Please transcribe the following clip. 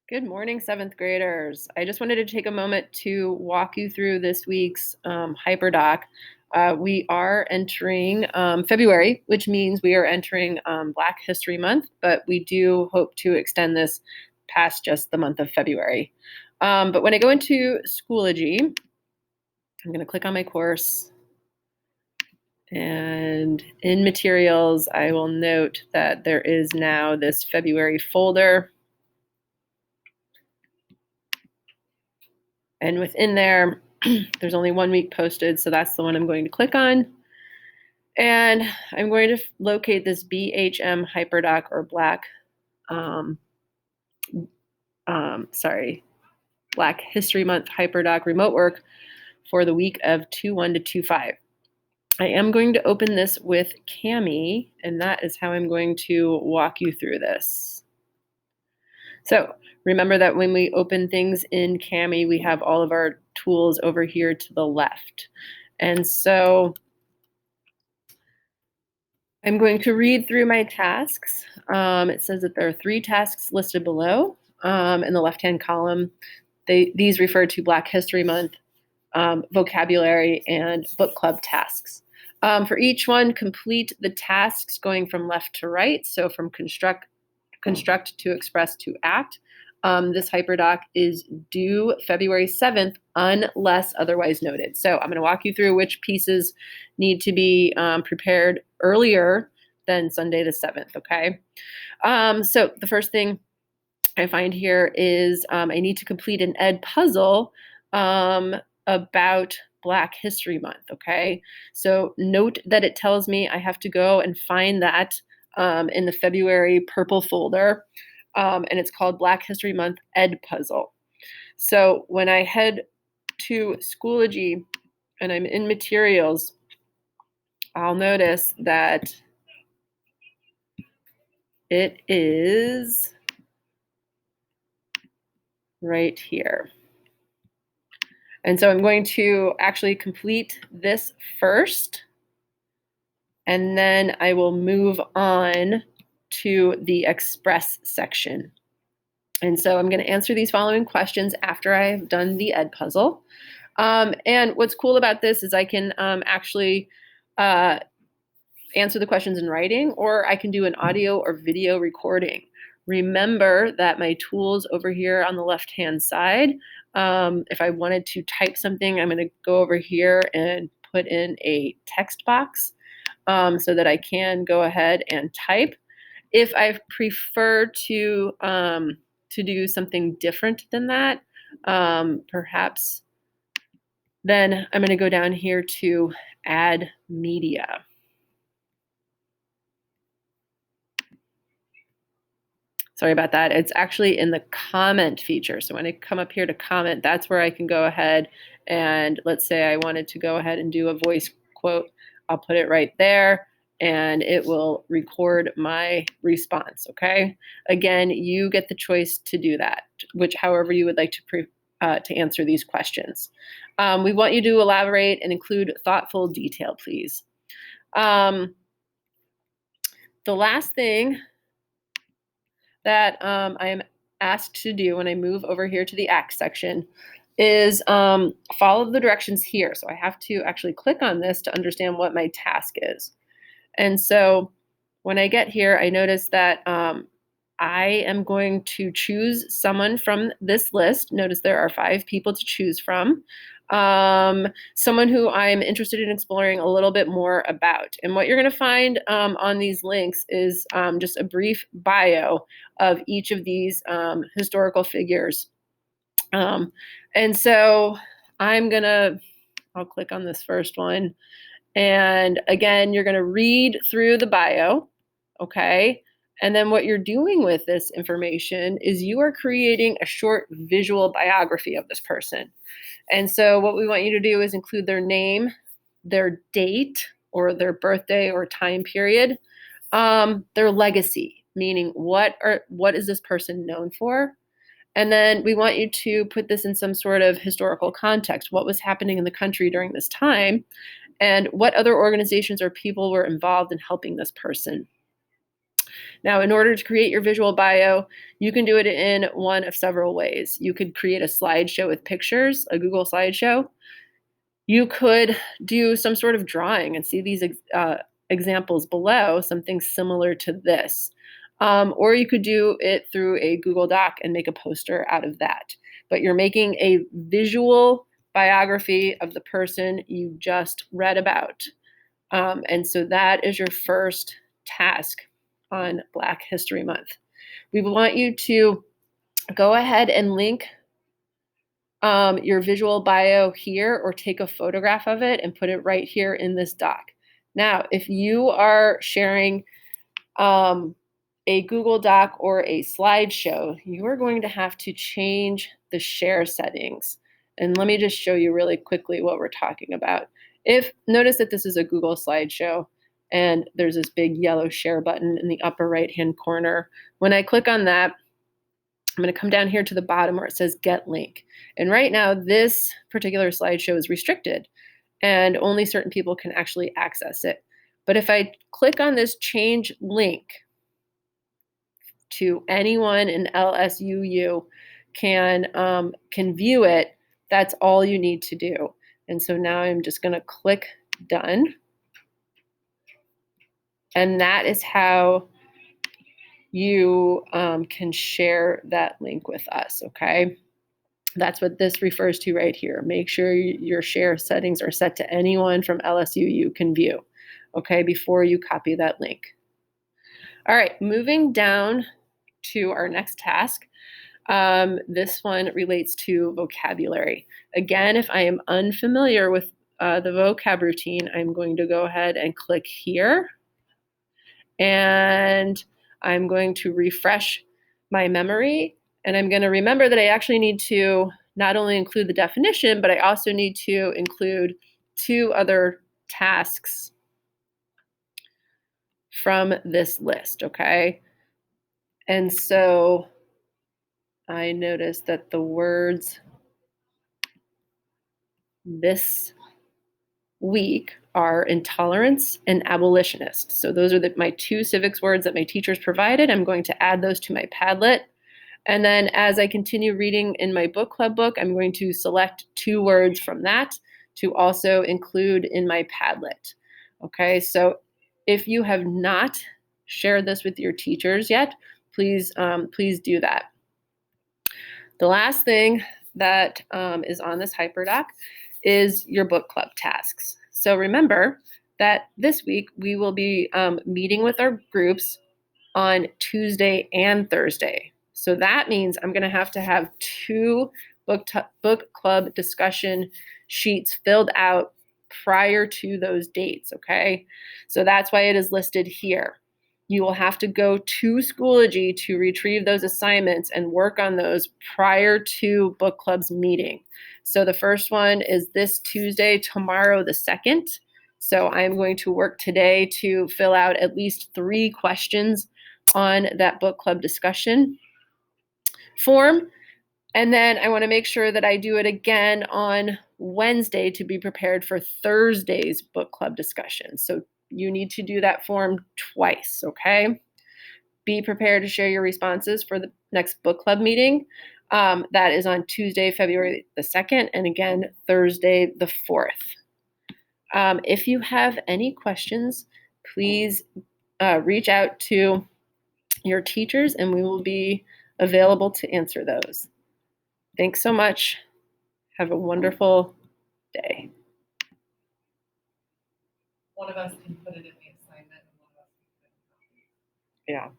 Good morning, seventh graders. I just wanted to take a moment to walk you through this week's Hyperdoc. We are entering February, which means we are entering Black History Month, but we do hope to extend this past just the month of February. But when I go into Schoology, I'm going to click on my course. And in materials, I will note that there is now this February folder. And within there, there's only 1 week posted, so that's the one I'm going to click on. And I'm going to locate this BHM Hyperdoc or Black History Month Hyperdoc remote work for the week of 2/1 to 2/5. I am going to open this with Cami, and that is how I'm going to walk you through this. So remember that when we open things in Cami, we have all of our tools over here to the left. And so I'm going to read through my tasks. It says that there are 3 tasks listed below in the left-hand column. These refer to Black History Month, vocabulary, and book club tasks. For each one, complete the tasks going from left to right, so from construct to express to act. This Hyperdoc is due February 7th unless otherwise noted. So I'm going to walk you through which pieces need to be prepared earlier than Sunday the 7th, okay? So the first thing I find here is I need to complete an ed puzzle about Black History Month, okay? So note that it tells me I have to go and find that in the February purple folder, and it's called Black History Month Ed Puzzle. So when I head to Schoology and I'm in materials, I'll notice that it is right here. And so I'm going to actually complete this first, and then I will move on to the express section. And so I'm going to answer these following questions after I've done the ed puzzle. And what's cool about this is I can actually answer the questions in writing, or I can do an audio or video recording. Remember that my tools over here on the left-hand side, if I wanted to type something, I'm going to go over here and put in a text box so that I can go ahead and type. If I prefer to do something different than that, perhaps then I'm going to go down here to add media. Sorry about that. It's actually in the comment feature. So when I come up here to comment, that's where I can go ahead and let's say I wanted to go ahead and do a voice quote. I'll put it right there and it will record my response, okay? Again, you get the choice to do that, however you would like to answer these questions. We want you to elaborate and include thoughtful detail, please. The last thing that I am asked to do when I move over here to the act section is follow the directions here. So I have to actually click on this to understand what my task is. And so when I get here, I notice that I am going to choose someone from this list. Notice there are 5 people to choose from. Someone who I'm interested in exploring a little bit more about. And what you're going to find on these links is just a brief bio of each of these historical figures. And so I'll click on this first one. And again, you're going to read through the bio, okay? And then what you're doing with this information is you are creating a short visual biography of this person. And so what we want you to do is include their name, their date, or their birthday or time period, their legacy, meaning what is this person known for? And then we want you to put this in some sort of historical context. What was happening in the country during this time? And what other organizations or people were involved in helping this person? Now, in order to create your visual bio, you can do it in one of several ways. You could create a slideshow with pictures, a Google slideshow. You could do some sort of drawing and see these examples below, something similar to this. Or you could do it through a Google Doc and make a poster out of that. But you're making a visual biography of the person you just read about. And so that is your first task on Black History Month. We want you to go ahead and link your visual bio here, or take a photograph of it and put it right here in this doc. Now, if you are sharing a Google Doc or a slideshow, you are going to have to change the share settings. And let me just show you really quickly what we're talking about. Notice that this is a Google slideshow and there's this big yellow share button in the upper right-hand corner. When I click on that, I'm going to come down here to the bottom where it says Get Link. And right now, this particular slideshow is restricted and only certain people can actually access it. But if I click on this Change Link to anyone in LSUU can view it, that's all you need to do. And so now I'm just going to click Done. And that is how you can share that link with us, okay? That's what this refers to right here. Make sure your share settings are set to anyone from LSUU can view, okay, before you copy that link. All right, moving down to our next task. This one relates to vocabulary. Again, if I am unfamiliar with the vocab routine, I'm going to go ahead and click here. And I'm going to refresh my memory. And I'm going to remember that I actually need to not only include the definition, but I also need to include two other tasks from this list, okay? And so I noticed that the words this week are intolerance and abolitionist. So those are my two civics words that my teachers provided. I'm going to add those to my Padlet. And then as I continue reading in my book club book, I'm going to select two words from that to also include in my Padlet. Okay, so if you have not shared this with your teachers yet, please do that. The last thing that is on this Hyperdoc is your book club tasks. So remember that this week we will be meeting with our groups on Tuesday and Thursday. So that means I'm going to have two book club discussion sheets filled out prior to those dates, okay? So that's why it is listed here. You will have to go to Schoology to retrieve those assignments and work on those prior to book club's meeting. So the first one is this Tuesday, tomorrow the 2nd. So I'm going to work today to fill out at least 3 questions on that book club discussion form. And then I want to make sure that I do it again on Wednesday to be prepared for Thursday's book club discussion. So you need to do that form twice, okay? Be prepared to share your responses for the next book club meeting. That is on Tuesday, February the 2nd, and again, Thursday the 4th. If you have any questions, please reach out to your teachers and we will be available to answer those. Thanks so much. Have a wonderful day. One of us can put it in the assignment and one of us can put it in the Yeah.